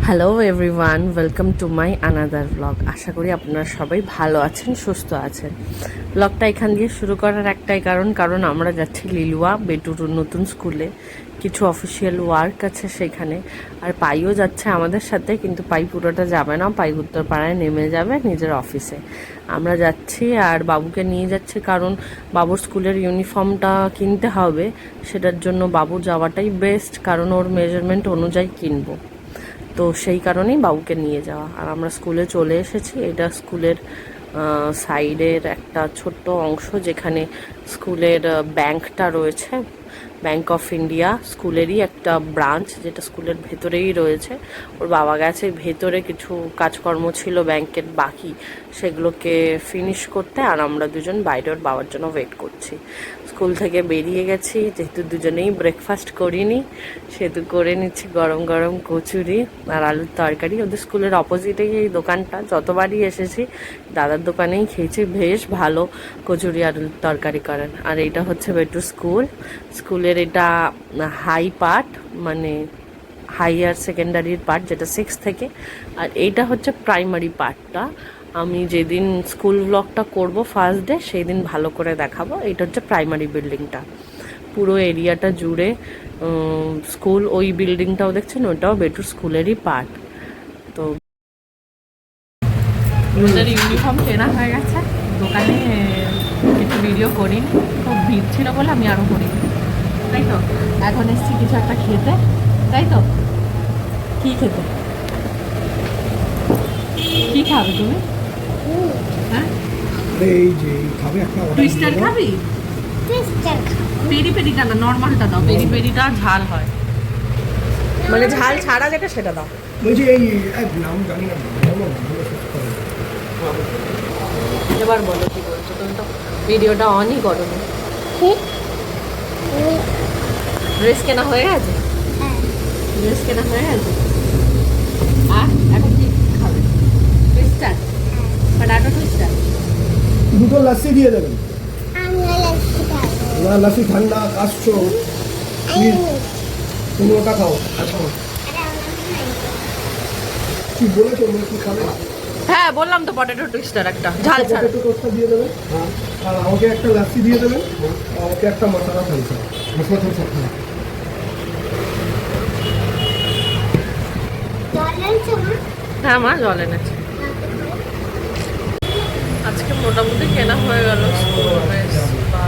Hello everyone, welcome to my another blog. আশা করি আপনারা সবাই ভালো আছেন, সুস্থ আছেন। ব্লগটা এখান দিয়ে শুরু করার একটাই কারণ আমরা যাচ্ছি লিলুয়া বেটুর নতুন স্কুলে। কিছু অফিসিয়াল ওয়ার্ক আছে সেখানে, আর পাইও যাচ্ছে আমাদের সাথে, কিন্তু পাই পুরোটা যাবে না। পাই উত্তরপাড়ায় নেমে যাবে নিজের অফিসে। আমরা যাচ্ছি আর বাবুকে নিয়ে যাচ্ছি কারণ বাবুর স্কুলের ইউনিফর্মটা কিনতে হবে। সেটার জন্য বাবু যাওয়াটাই বেস্ট, কারণ ওর মেজারমেন্ট অনুযায়ী কিনবো। তো সেই কারণেই বাবুকে নিয়ে যাওয়া। আর আমরা স্কুলে চলে এসেছি। এটা স্কুলের সাইডের একটা ছোট্ট অংশ, যেখানে স্কুলের ব্যাংকটা রয়েছে। ব্যাংক অফ ইন্ডিয়া স্কুলেরই একটা ব্রাঞ্চ, যেটা স্কুলের ভেতরেই রয়েছে। ওর বাবা গেছে ভেতরে, কিছু কাজকর্ম ছিল ব্যাংকের বাকি, সেগুলোকে ফিনিশ করতে। আর আমরা দুজন বাইরে ওর বাবার জন্য ওয়েট করছি। স্কুল থেকে বেরিয়ে গেছি, যেহেতু দুজনেই ব্রেকফাস্ট করিনি, সেহেতু করে নিচ্ছি গরম গরম কচুরি আর আলুর তরকারি। ওদের স্কুলের অপোজিটেই এই দোকানটা, যতবারই এসেছি দাদার দোকানেই খেয়েছি। বেশ ভালো কচুরি আলুর তরকারি করেন। আর এইটা হচ্ছে বেটু স্কুলের এটা হাই পার্ট, মানে হাইয়ার সেকেন্ডারির পার্ট, যেটা 6 থেকে। আর এইটা হচ্ছে প্রাইমারি পার্টটা। আমি যেদিন স্কুল ব্লগটা করব ফার্স্ট ডে, সেই দিন ভালো করে দেখাবো। এটা হচ্ছে প্রাইমারি বিল্ডিংটা, পুরো এরিয়াটা জুড়ে স্কুল। ওই বিল্ডিংটাও দেখছেন, ওটাও বেটুর স্কুলেরই পার্ট। তো ওদের ইউনিফর্ম কেনা হয়ে গেছে দোকানে, একটু ভিডিও করিনি, খুব ভিড় ছিল বলে আমি আরও করিনি। তাই তো এখন এসছি কিছু একটা খেতে। তাই তো, কি খেতে, কি খাবে তুমি? হ্যাঁ, এই যে খাবে একটা টুইস্টার খাবি? পেরি পেরিটা না, নর্মালটা দাও। পেরি পেরিটা ঝাল হয়, মানে ঝাল ছাড়া যেটা সেটা দাও। বলছি এই নাম জানি না। এবার বলো কি বলছো, তুমি তো ভিডিওটা অনই করো না। ড্রেস কেনা হয়ে গেছে? ড্রেস কেনা হয়ে গেছে। আর এখন কি খাবে? Twister, potato twister. দুটো লাসি দিয়ে দেবেন। না, লাসি ঠান্ডা, কাশছো, তুমি ওটা খাও। আচ্ছা, কি বলেছো, কি খাবে? হ্যাঁ বললাম তো, পটেটো টুইস্টার একটা ঝাল ছাড়া। পটেটো টোস্টটা দিয়ে দেবেন। হ্যাঁ, আর আমাকে একটা লাসি দিয়ে দেবেন। আমাকে একটা মশলা থামসা খাবে। হ্যাঁ মা, জল এনেছে। আজকে মোটামুটি কেনা হয়ে গেল স্কুল ড্রেস বা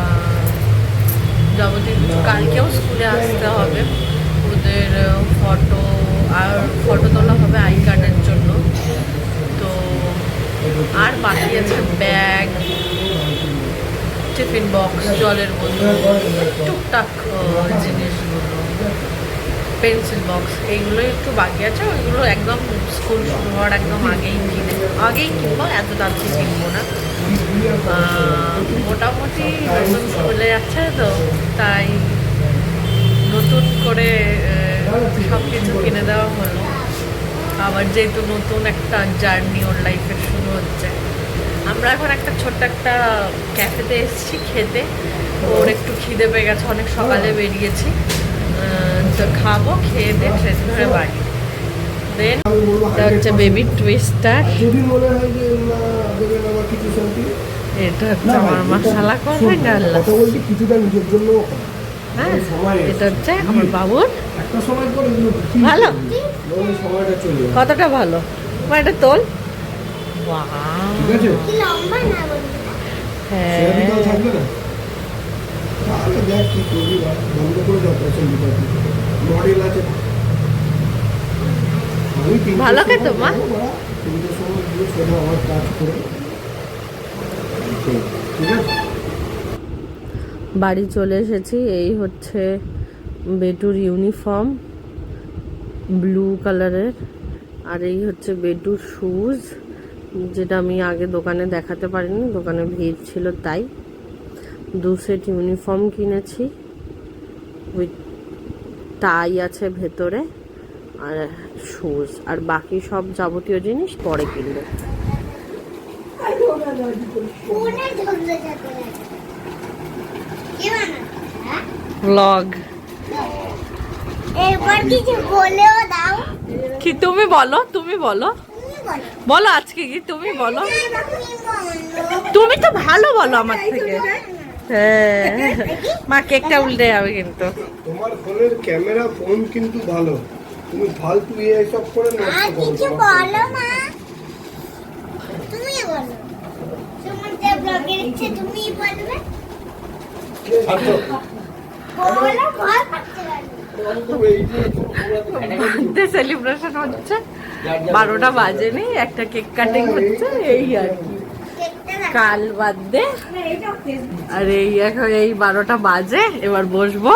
যাবতীয়। কালকেও স্কুলে আসতে হবে, ওদের ফটো আর ফটো তোলা হবে আই কার্ডের জন্য। তো আর বাকি আছে ব্যাগ, টিফিন বক্স, জলের বোতল, টুকটাক জিনিসগুলো, পেন্সিল বক্স, এইগুলো একটু বাকি আছে। ওইগুলো একদম স্কুল শুরু হওয়ার একদম আগেই কিনবো, এত তাড়াতাড়ি কিনবো না। মোটামুটি নতুন স্কুলে যাচ্ছে তো, তাই নতুন করে সব কিছু কিনে দেওয়া হলো। আবার যেহেতু নতুন একটা জার্নি ওর লাইফের শুরু হচ্ছে। আমরা এখন একটা ছোট্ট একটা ক্যাফেতে এসেছি খেতে। ওর একটু খিদে পেয়ে গেছে, অনেক সকালে বেরিয়েছি, তো খাবো, খেয়ে দিয়ে ট্রেন ধরে বাড়ি। দেন এটা হচ্ছে বেবি টুইস্টার। যদি মনে হয় যে না দেবেন আমার কিছু শান্তি, এটা হচ্ছে আমার মশলা করে ডাল্লা। কথা বলছি কিছুটা নিজের জন্য। হ্যাঁ, এটা হচ্ছে আমার বাবুর। একটা সময় পর এগুলো ভালো, সময়টা চলে যাবে। কতটা ভালো, এটা তোল। ঠিক আছে, হ্যাঁ, থাকবে না তাহলে দেখ কি করবি, বন্ধ করে দাও পছন্দ করবি। মডেল আছে ভালো খেতো মা। 3টের সময় গিয়ে সেটা আমার কাজ করে। ঠিক আছে, বাড়ি চলে এসেছি। এই হচ্ছে বেটুর ইউনিফর্ম, ব্লু কালারের। আর এই হচ্ছে বেটুর শুজ, যেটা আমি আগে দোকানে দেখাতে পারিনি, দোকানে ভিড় ছিল তাই। 2 সেট ইউনিফর্ম কিনেছি, উইথ টাই আছে ভেতরে, আর শুজ। আর বাকি সব যাবতীয় জিনিস পরে কিনবো। ব্লগ এবার কিছু বলেও দাও। কি তুমি বলো, তুমি বলো, বলো আজকে কি তুমি বলো, তুমি তো ভালো বলো আমার থেকে। হ্যাঁ মা কেকটা উল্টে যাবে কিন্তু। তোমার ফোনের ক্যামেরা ফোন কিন্তু ভালো, তুমি ফালতু এসব করে নষ্ট করো। কিছু বলো না, তুমি বলো, তোমার যে ব্লগে ইচ্ছে তুমি বলবে, বলো ভয় পাচ্ছে বার্থডে সেলিব্রেশন হচ্ছে, 12টা বাজেনি, একটা কেক কাটিং হচ্ছে এই আর কি। কাল বার্থডে আর এই এখন এই 12টা বাজে, এবার বসবো।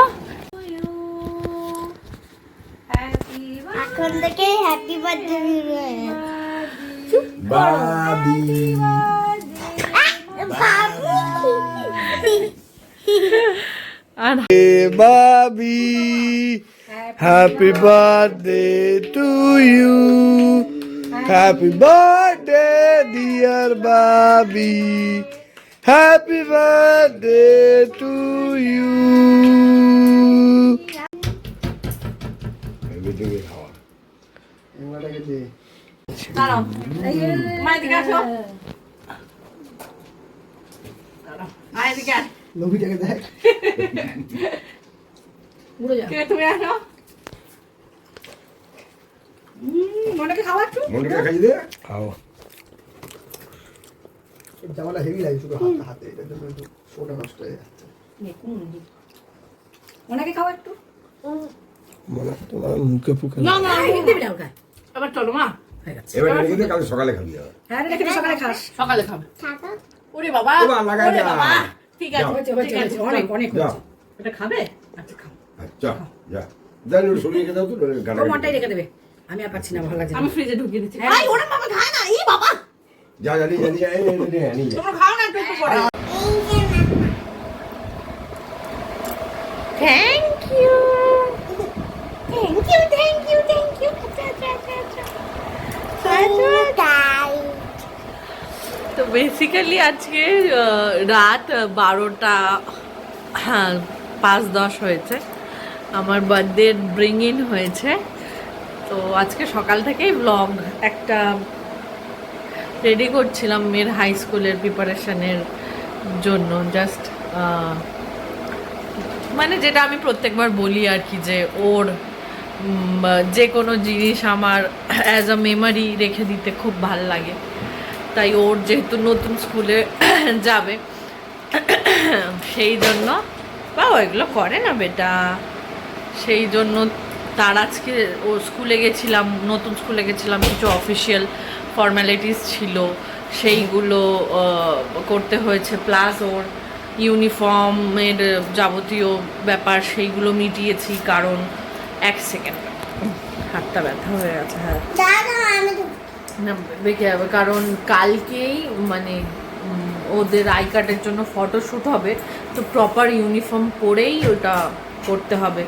এখন থেকে হ্যাপি বার্থডে বাবি আর Babi happy birthday to you, happy birthday dear Babi, happy birthday to you. Everything is হাওয়া। এবারে যে দাঁড়াও, মায়ের দিকে আসো, মায়ের দিকে আস, লোভিটাকে দেখ, কে তুমি আসো, মনেকে খাওয়া একটু, মনকে খাই দে, খাও। এই জামাটা হেভি লাগে, শুধু হাতে হাতে এটা তো একটু ওটা নষ্ট হয়ে যাচ্ছে। ওনাকে খাওয়া একটু। মনে হয় তোমার মুখে ফুকে না না দিবি না ওকে। এবার চলো মা, হয়ে গেছে। এবার রেখে দে, কাল সকালে খাবি আবার। হ্যাঁ রেখে দে, সকালে খাস। সকালে খাবে। থাকো। ওরে বাবা, এবার লাগাই ওরে না। বাবা, ঠিক আছে হয়েছে, হয়েছে, ঠিক আছে, হয়েছে, অনেক অনেক যাও। হয়েছে। এটা খাবে? আচ্ছা খাও। আচ্ছা যা জানি ওর সরিয়ে রেখে দাও তো গাড়ি ও মনটাই রেখে দেবে। আমি আর পাচ্ছি না, ভালো লাগছে না। আমি ফ্রিজে ঢুকিয়ে দিচ্ছি। হ্যাঁ। আই ওরে বাবা খায় না, এই বাবা, যা জানি জানি এই নিয়ে তোমরা খাও না একটু একটু করে। এই যে থ্যাংক ইউ থ্যাংক ইউ। তাই তো বেসিক্যালি আজকে রাত 12টা, হ্যাঁ 5:10 হয়েছে, আমার বার্থডে ব্রিং ইন হয়েছে। তো আজকে সকাল থেকেই ব্লগ একটা রেডি করছিলাম মেয়ের হাই স্কুলের প্রিপারেশনের জন্য, জাস্ট মানে যেটা আমি প্রত্যেকবার বলি আর কি, যে ওর যে কোনো জিনিস আমার অ্যাজ আ মেমারি রেখে দিতে খুব ভাল লাগে। তাই ওর যেহেতু নতুন স্কুলে যাবে সেই জন্য, বা এগুলো করে না বেটা, সেই জন্য তার আজকে ও স্কুলে গেছিলাম, নতুন স্কুলে গেছিলাম, কিছু অফিসিয়াল ফর্ম্যালিটিস ছিল সেইগুলো করতে হয়েছে, প্লাস ওর ইউনিফর্মের যাবতীয় ব্যাপার সেইগুলো মিটিয়েছি। কারণ এক সেকেন্ড, হাতটা ব্যথা হয়ে গেছে, হ্যাঁ দাদা আমি তো না বেঁকে যাবে, কারণ কালকেই মানে ওদের আই কার্ডের জন্য ফটোশ্যুট হবে, তো প্রপার ইউনিফর্ম পরেই ওটা করতে হবে।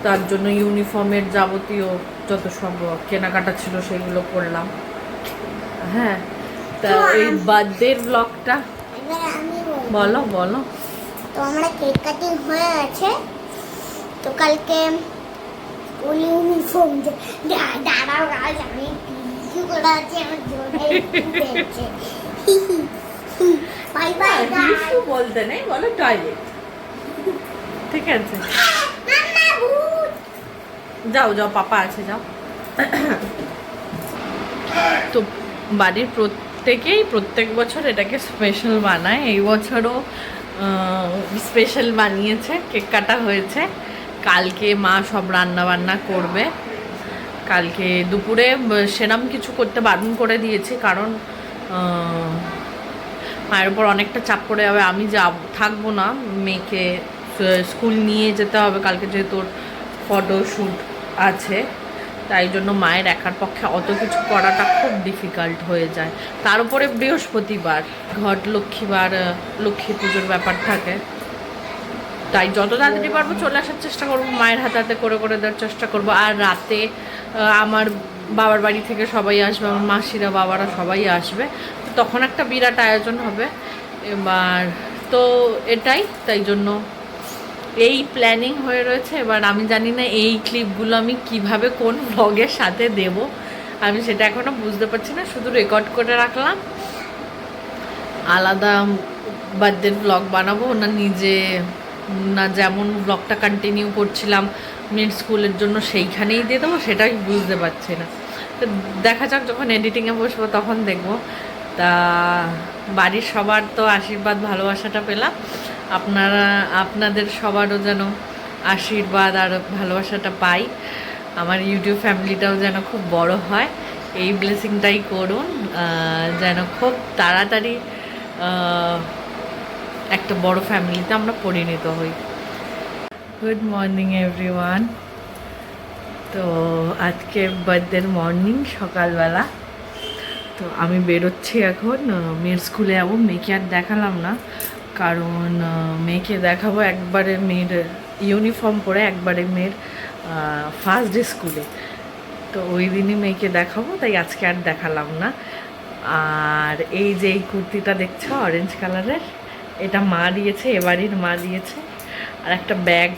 তার জন্য ইউনিফর্মের যাবতীয় যত সব কেনাকাটা ছিল সেগুলো করলাম। হ্যাঁ, তা এই বার্থডের ব্লগটা এবার আমি বলবো। বলো বলো। তো আমরা কেক কাটিং হয়ে গেছে, তো কালকে স্কুল ইউনিফর্ম দাঁড়াও আজ আমি কিছু করে আছি, আমার জোরে পেয়েছে। বাই বাই কিছু বলতে নেই, বলো টয়লেট, ঠিক আছে? মাম্মা ভূত। যাও যাও, পাপা আছে, যাও। তো বাড়ির প্রত্যেকেই প্রত্যেক বছর এটাকে স্পেশাল বানায়, এই বছরও স্পেশাল বানিয়েছে, কেক কাটা হয়েছে। কালকে মা সব রান্না বান্না করবে। কালকে দুপুরে সেরম কিছু করতে বারণ করে দিয়েছি, কারণ মায়ের উপর অনেকটা চাপ পড়ে যাবে। আমি থাকবো না, মেয়েকে স্কুল নিয়ে যেতে হবে কালকে, যেহেতু ওর ফটোশ্যুট আছে, তাই জন্য মায়ের একার পক্ষে অত কিছু করাটা খুব ডিফিকাল্ট হয়ে যায়। তার উপরে বৃহস্পতিবার, ঘট লক্ষ্মীবার, লক্ষ্মী পুজোর ব্যাপার থাকে, তাই যত তাড়াতাড়ি পারবো চলে আসার চেষ্টা করবো, মায়ের হাতে হাতে করে করে দেওয়ার চেষ্টা করবো। আর রাতে আমার বাবার বাড়ি থেকে সবাই আসবে, আমার মাসিরা বাবারা সবাই আসবে, তো তখন একটা বিরাট আয়োজন হবে। এবার তো এটাই, তাই জন্য এই প্ল্যানিং হয়ে রয়েছে। এবার আমি জানি না এই ক্লিপগুলো আমি কিভাবে কোন ভ্লগের সাথে দেব, আমি সেটা এখনো বুঝতে পারছি না। শুধু রেকর্ড করে রাখলাম, আলাদা বার্থডের ব্লগ বানাবো না নিজে, না যেমন ব্লগটা কন্টিনিউ করছিলাম মেয়ের স্কুলের জন্য সেইখানেই দিয়ে দেবো, সেটাই বুঝতে পারছি না। তো দেখা যাক, যখন এডিটিংয়ে বসবো তখন দেখবো। তা বাড়ির সবার তো আশীর্বাদ ভালোবাসাটা পেলাম, আপনাদের সবারও যেন আশীর্বাদ আর ভালোবাসাটা পাই, আমার ইউটিউব ফ্যামিলিটাও যেন খুব বড় হয়, এই ব্লেসিংটাই করুন, যেন খুব তাড়াতাড়ি একটা বড় ফ্যামিলিতে আমরা পরিণত হই। Good morning everyone. তো আজকে বার্থডের মর্নিং, সকালবেলা। তো আমি বেরোচ্ছি এখন, মেয়ের স্কুলে যাবো। মেয়েকে আর দেখালাম না, কারণ মেয়েকে দেখাবো একবারে মেয়ের ইউনিফর্ম পরে, একবারে মেয়ের ফার্স্ট ডে স্কুলে। তো ওই দিনই মেয়েকে দেখাবো, তাই আজকে আর দেখালাম না। আর এই যে এই কুর্তিটা দেখছো অরেঞ্জ কালারের, এটা মা দিয়েছে, এবাড়ির মা দিয়েছে। আর একটা ব্যাগ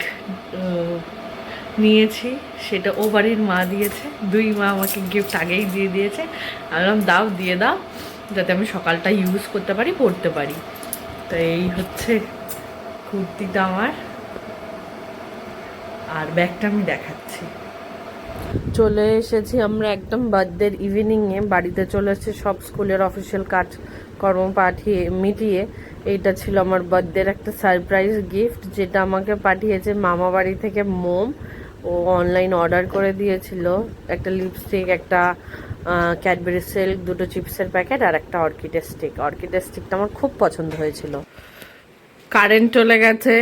নিয়েছি, সেটা ও বাড়ির মা দিয়েছে। দুই মা আমাকে গিফট আগেই দিয়ে দিয়েছে। আমি বললাম দাও, দিয়ে দাও, যাতে আমি সকালটা ইউজ করতে পারি, পরতে পারি। তো এই হচ্ছে কুর্তিটা আমার, আর ব্যাগটা আমি দেখাচ্ছি। চলে এসেছি আমরা একদম বার্থডের ইভিনিংয়ে, বাড়িতে চলে এসেছি সব স্কুলের অফিসিয়াল কাজকর্ম মিটিয়ে। এইটা ছিল আমার বার্থডের একটা সারপ্রাইজ গিফট, যেটা আমাকে পাঠিয়েছে মামা বাড়ি থেকে মোম। ও অনলাইন অর্ডার করে দিয়েছিল একটা লিপস্টিক, একটা ক্যাডবেরি সিল্ক, দুটো চিপসের প্যাকেট আর একটা অর্কিডের স্টিক। অর্কিডের স্টিকটা আমার খুব পছন্দ হয়েছিল। কারেন্ট চলে গেছে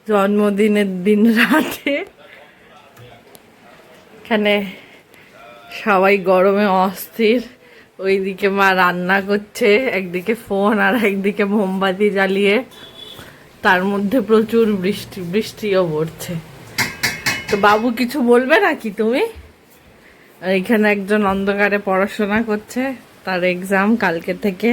জন্মদিনের দিন রাতে। এখানে সবাই গরমে অস্থির, ওইদিকে মা রান্না করছে, একদিকে ফোন আর একদিকে মোমবাতি জ্বালিয়ে, তার মধ্যে প্রচুর বৃষ্টিও পড়ছে। তো বাবু কিছু বলবে নাকি তুমি? আর এখানে একজন অন্ধকারে পড়াশোনা করছে, তার এক্সাম কালকে থেকে।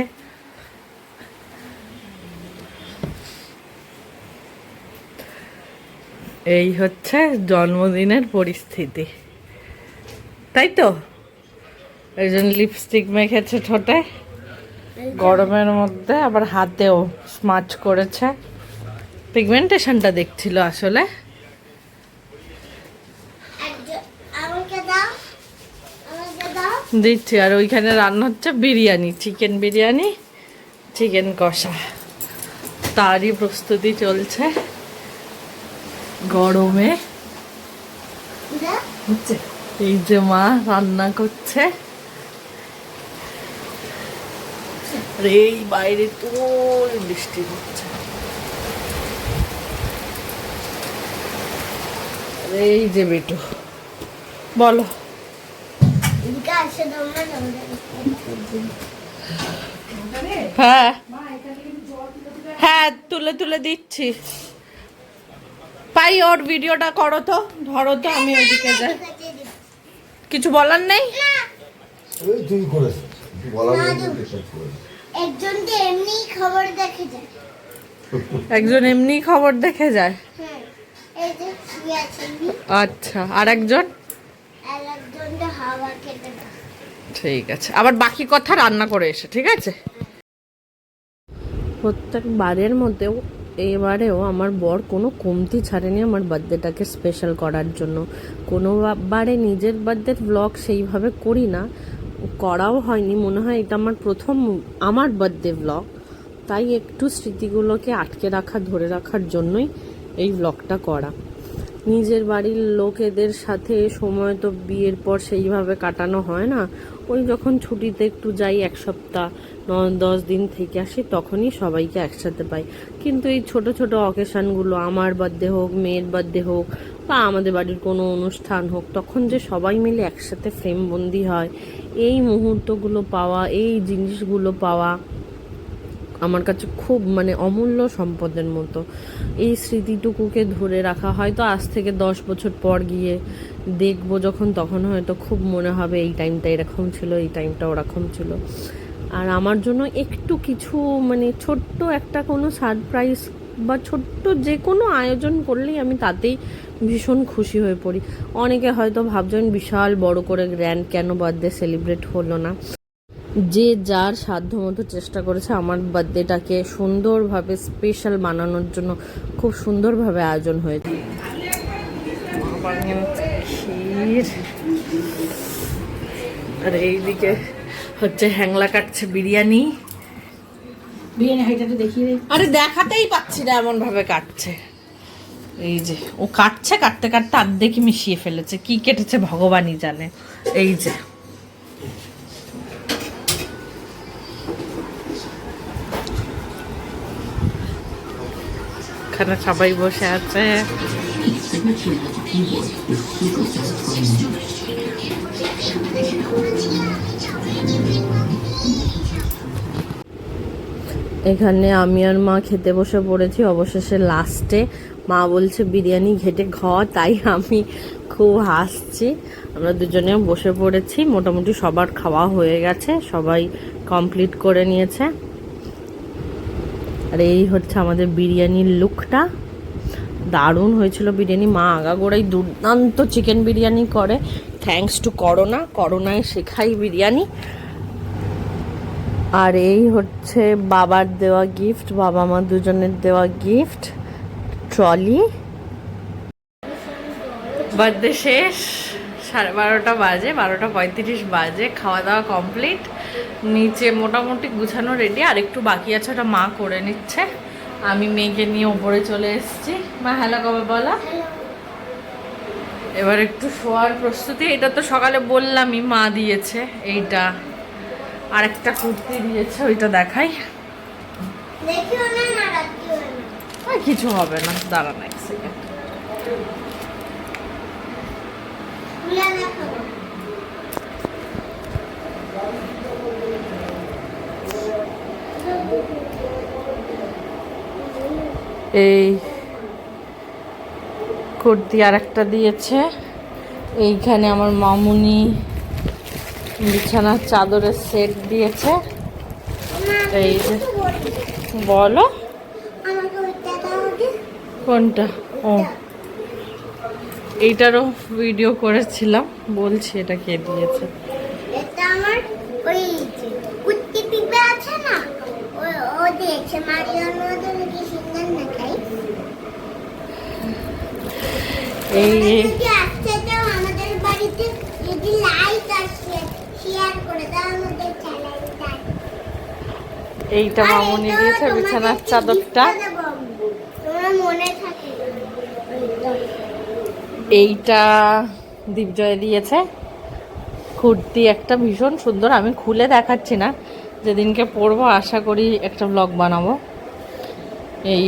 এই হচ্ছে জন্মদিনের পরিস্থিতি, তাই তো? একজন লিপস্টিক মেখেছে ঠোঁটে গরমের মধ্যে, আবার হাতেও স্মাচ করেছে, পিগমেন্টেশনটা দেখছিল আসলে। দিচ্ছি। আর ওইখানে রান্না হচ্ছে বিরিয়ানি, চিকেন বিরিয়ানি, চিকেন কষা, তারই প্রস্তুতি চলছে গরমে। এই যে মা রান্না করছে, আর এই বাইরে তো বৃষ্টি হচ্ছে। এই যে বেটু, বলো। হ্যাঁ হ্যাঁ, তুলে তুলে দিচ্ছি। পাই, ওর ভিডিওটা করো তো, ধরো তো, আমি ওইদিকে যাই। কিছু বলার নেই। একজন এমনি খবর দেখে যায়। আচ্ছা, আর একজন? ঠিক আছে, আবার বাকি কথা রান্না করে এসে, ঠিক আছে। প্রত্যেকবারের মধ্যেও এবারেও আমার বর কোনো কমতি ছাড়েনি আমার বার্থডেটাকে স্পেশাল করার জন্য। কোনোবারে নিজের বার্থডের ব্লগ সেইভাবে করি না, করাও হয়নি। মনে হয় এটা আমার প্রথম আমার বার্থডে ব্লগ, তাই একটু স্মৃতিগুলোকে আটকে রাখা, ধরে রাখার জন্যই এই ব্লগটা করা। নিজের বাড়ির লোকেদের সাথে সময় তো বিয়ের পর সেইভাবে কাটানো হয় না। ওই যখন ছুটিতে একটু যাই, 1 সপ্তাহ 9-10 দিন থেকে আসি, তখনই সবাইকে একসাথে পাই। কিন্তু এই ছোট ছোট অকেশানগুলো, আমার বার্থডে হোক, মেয়ের বার্থডে হোক, বা আমাদের বাড়ির কোনো অনুষ্ঠান হোক, তখন যে সবাই মিলে একসাথে ফ্রেমবন্দি হয়, এই মুহূর্তগুলো পাওয়া, এই জিনিসগুলো পাওয়া আমার কাছে খুব অমূল্য সম্পদের মতো। এই স্মৃতিটুকুকে ধরে রাখা, হয়তো আজ থেকে 10 বছর পর গিয়ে দেখবো যখন, তখন হয়তো খুব মনে হবে এই টাইমটা এরকম ছিল, এই টাইমটা ওরকম ছিল। আর আমার জন্য একটু কিছু ছোট্ট একটা কোনো সারপ্রাইজ বা ছোট্ট যে কোনো আয়োজন করলেই আমি তাতেই ভীষণ খুশি হয়ে পড়ি। অনেকে হয়তো ভাবছেন বিশাল বড় করে গ্র্যান্ড কেন বার্থডে সেলিব্রেট হলো না। যে যার সাধ্যমতো চেষ্টা করেছে আমার বার্থডেটাকে সুন্দরভাবে স্পেশাল বানানোর জন্য। খুব সুন্দরভাবে আয়োজন হয়েছে। ক্ষীর, আর এইদিকে হচ্ছে হ্যাংলা কাটছে বিরিয়ানি। বিরিয়ানি হাইটা দেখিয়ে দে। আরে দেখাতেই পাচ্ছি না এমন ভাবে কাটছে। এই যে ও কাটছে, কাটতে কাটতে অর্ধেকই মিশিয়ে ফেলেছে। কি কেটেছে ভগবানই জানে। এই যে এখানে সবাই বসে আছে। এখানে আমি আর মা খেতে বসে পড়েছি। অবশেষে লাস্টে মা বলছে বিরিয়ানি ঘেটে খাওয়া, তাই আমি খুব হাসছি। আমরা দুজনেও বসে পড়েছি। মোটামুটি সবার খাওয়া হয়ে গেছে, সবাই কমপ্লিট করে নিয়েছে। আর এই হচ্ছে আমাদের বিরিয়ানির লুকটা। দারুণ হয়েছিল বিরিয়ানি। মা আগাগোড়াই দুর্দান্ত চিকেন বিরিয়ানি করে, থ্যাঙ্কস টু করোনা। করোনায় শেখাই বিরিয়ানি। আর এই হচ্ছে বাবার দেওয়া গিফট, বাবা মা দুজনের দেওয়া গিফট, ট্রলি। বার্থডে শেষ, 12:30 বাজে, 12:35 বাজে। খাওয়া দাওয়া কমপ্লিট, নিচে মোটামুটি গুছানো রেডি। আর একটু বাকি আছে, ওটা মা করে নিচ্ছে। আমি মেয়েকে নিয়ে ওপরে চলে এসেছি। মা হ্যালো কবে বলা। এবার একটু শোয়ার প্রস্তুতি। এটা তো সকালে বললামই মা দিয়েছে। এইটা আর একটা কুর্তি দিয়েছে, ওইটা দেখাই। কিছু হবে না, দাঁড়ান এক সেকেন্ড। এই কুর্তি আর একটা দিয়েছে। এইখানে আমার মামুনি বিছানার চাদরের সেট দিয়েছে। এই যে বলো কোনটা? ও এইটারও ভিডিও করেছিলাম, বলছি এটা কে দিয়েছে। এটা আমার ওই কুত্তি পিঁপড়ে আছে না, ও দিয়েছে। মারিয়ানো কি সুন্দর না খাই। এই যদি আসতে চাও আমাদের বাড়িতে, যদি লাইক আর শেয়ার করে দাও আমাদের চ্যানেলটা। এইটা মামুনি দিয়েছে বিছানার চাদরটা। তোমার মনে থাকে। এইটা দীপজয় দিয়েছে। কুর্তি একটা ভীষণ সুন্দর, আমি খুলে দেখাচ্ছি না, যেদিনকে পরবো আশা করি একটা ব্লগ বানাবো। এই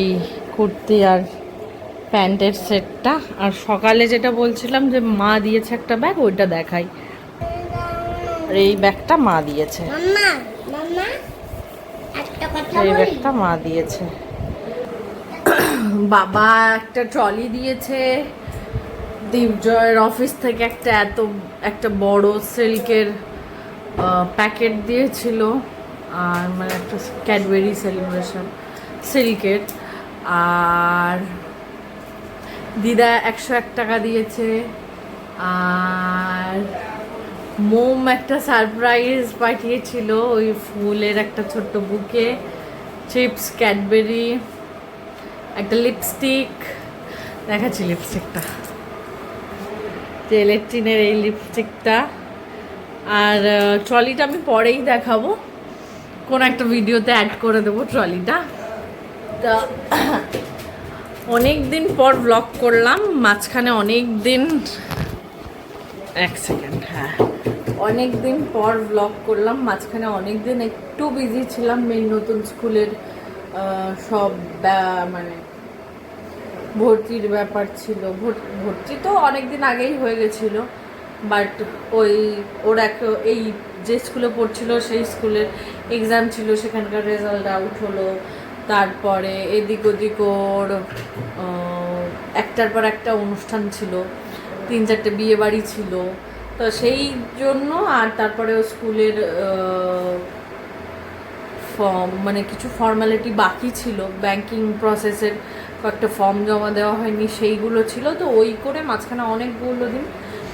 কুর্তি আর প্যান্টের সেটটা। আর সকালে যেটা বলছিলাম যে মা দিয়েছে একটা ব্যাগ, ওইটা দেখাই। আর এই ব্যাগটা মা দিয়েছে। মাম্মা মাম্মা একটা কথা এই বলি। ব্যাগটা মা দিয়েছে। বাবা একটা ট্রলি দিয়েছে। দীপজয়ের অফিস থেকে একটা বড় সিল্কের প্যাকেট দিয়েছিল। আর মানে একটা ক্যাডবেরি সেলিব্রেশন সিল্কের। আর দিদা 101 টাকা দিয়েছে। আর মোম একটা সারপ্রাইজ পাঠিয়েছিল, ওই ফুলের একটা ছোট্ট বুকে, চিপস, ক্যাডবেরি, একটা লিপস্টিক। দেখাচ্ছি লিপস্টিকটা, যে ইলেকট্রিনের এই লিপস্টিকটা। আর ট্রলিটা আমি পরেই দেখাবো, কোন একটা ভিডিওতে অ্যাড করে দেবো ট্রলিটা। তা অনেক দিন পর ব্লগ করলাম, মাঝখানে অনেক দিন, এক সেকেন্ড, হ্যাঁ অনেক দিন পর ব্লগ করলাম। মাঝখানে অনেক দিন একটু বিজি ছিলাম। মেয়ের নতুন স্কুলের সব মানে ভর্তির ব্যাপার ছিল। ভর্তি তো অনেক দিন আগেই হয়ে গেছিলো, বাট ওর এই যে স্কুলে পড়ছিল সেই স্কুলের এক্সাম ছিল, সেখানকার রেজাল্ট আউট হলো। তারপরে এদিক ওদিক ওর একটার পর একটা অনুষ্ঠান ছিল, 3-4টে বিয়ে বাড়ি ছিল, তো সেই জন্য। আর তারপরে ও স্কুলের মানে কিছু ফর্মালিটি বাকি ছিল, ব্যাংকিং প্রসেসের কয়েকটা ফর্ম জমা দেওয়া হয়নি, সেইগুলো ছিল। তো ওই করে মাঝখানে অনেকগুলো দিন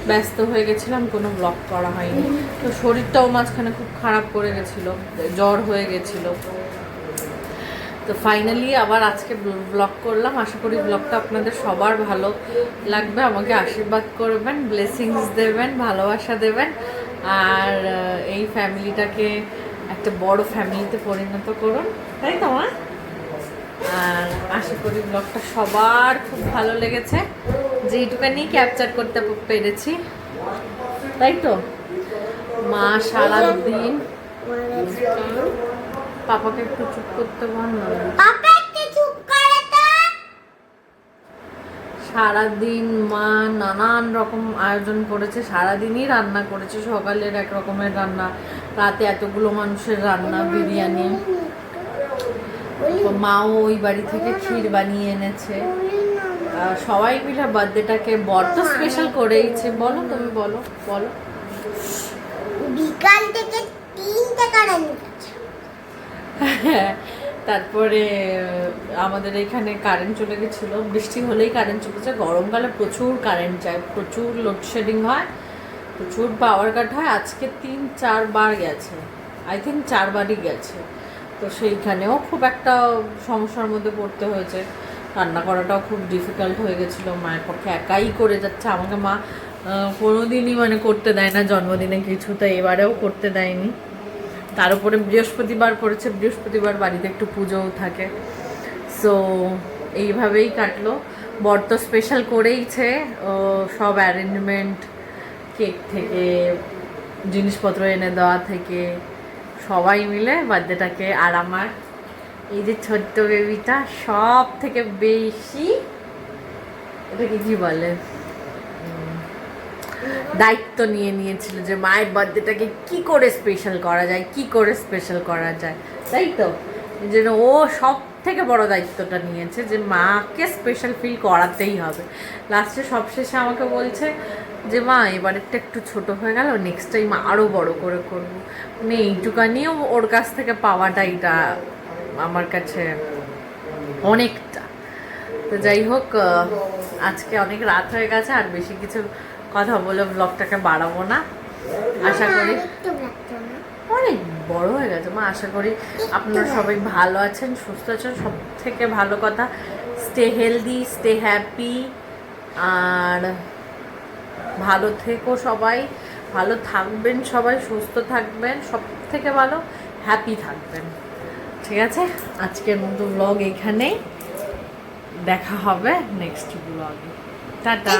ব্যস্ত হয়ে গেছিলাম, কোনো ব্লগ করা হয়নি। তো শরীরটাও মাঝখানে খুব খারাপ করে গেছিলো, জ্বর হয়ে গেছিলো। তো ফাইনালি আবার আজকে ব্লগ করলাম। আশা করি ব্লগটা আপনাদের সবার ভালো লাগবে। আমাকে আশীর্বাদ করবেন, ব্লেসিংস দেবেন, ভালোবাসা দেবেন, আর এই ফ্যামিলিটাকে একটা বড় ফ্যামিলিতে পরিণত করুন, তাই তো মা? আর আশা করি ব্লগটা সবার খুব ভালো লেগেছে, যেইটুকানি ক্যাপচার করতে পেরেছি, তাই তো? মা সারাদিন, পাপাকে একটু চুপ করতে বল না। পাপা একটু চুপ করে তো। সারাদিন মা নানান রকম আয়োজন করেছে, সারাদিনই রান্না করেছে। সকালের এক রকমের রান্না, রাতে এতগুলো মানুষের রান্না, বিরিয়ানি। মাও ওই বাড়ি থেকে ক্ষীর বানিয়ে এনেছে। সবাই মিলে বার্থডেটাকে বড্ড স্পেশাল করেইছে। বলো, তুমি বলো বলো। বিকাল থেকে 3টে কারেন্ট গেছে। তারপরে আমাদের এখানে কারেন্ট চলে গেছিলো, বৃষ্টি হলেই কারেন্ট চলে যায়। গরমকালে প্রচুর কারেন্ট যায়, প্রচুর লোডশেডিং হয়, প্রচুর পাওয়ার কাট হয়। আজকে 3-4 বার গেছে, আই থিঙ্ক 4 বারই গেছে। তো সেইখানেও খুব একটা সমস্যার মধ্যে পড়তে হয়েছে। রান্না করাটাও খুব ডিফিকাল্ট হয়ে গেছিলো, মায়ের পক্ষে একাই করে যাচ্ছে। আমাকে মা কোনোদিনই মানে করতে দেয় না জন্মদিনে কিছু, তো এবারেও করতে দেয়নি। তার উপরে বৃহস্পতিবার করেছে, বৃহস্পতিবার বাড়িতে একটু পুজোও থাকে। সো এইভাবেই কাটলো। বর তো স্পেশাল করেইছে, সব অ্যারেঞ্জমেন্ট, কেক থেকে জিনিসপত্র এনে দেওয়া থেকে সবাই মিলে বার্থডেটাকে। আর আমার এই যে ছোট্ট বেবিটা সব থেকে বেশি, এটাকে কি বলে, দায়িত্ব নিয়ে নিয়েছিল যে মায়ের বার্থডেটাকে কি করে স্পেশাল করা যায়, কি করে স্পেশাল করা যায়, তাই তো? এই জন্য ও সব থেকে বড় দায়িত্বটা নিয়েছে যে মাকে স্পেশাল ফিল করাতেই হবে। লাস্টে সবশেষে আমাকে বলছে যে মা এবারেরটা একটু ছোট হয়ে গেল, নেক্সট টাইম আরও বড় করে করবো। মানে এইটুকানিও ওর কাছ থেকে পাওয়াটা এটা আমার কাছে অনেকটা। তো যাই হোক, আজকে অনেক রাত হয়ে গেছে, আর বেশি কিছু কথা বলে ব্লগটাকে বাড়াবো না। আশা করি অনেক বড় হয়ে গেছে মা। আশা করি আপনারা সবাই ভালো আছেন, সুস্থ আছেন। সব থেকে ভালো কথা, স্টে হেলদি, স্টে হ্যাপি, আর ভালো থেকো সবাই, ভালো থাকবেন সবাই, সুস্থ থাকবেন, সব থেকে ভালো হ্যাপি থাকবেন। ঠিক আছে, আজকের মতো ব্লগ এইখানেই, দেখা হবে নেক্সট ব্লগে। টাটা।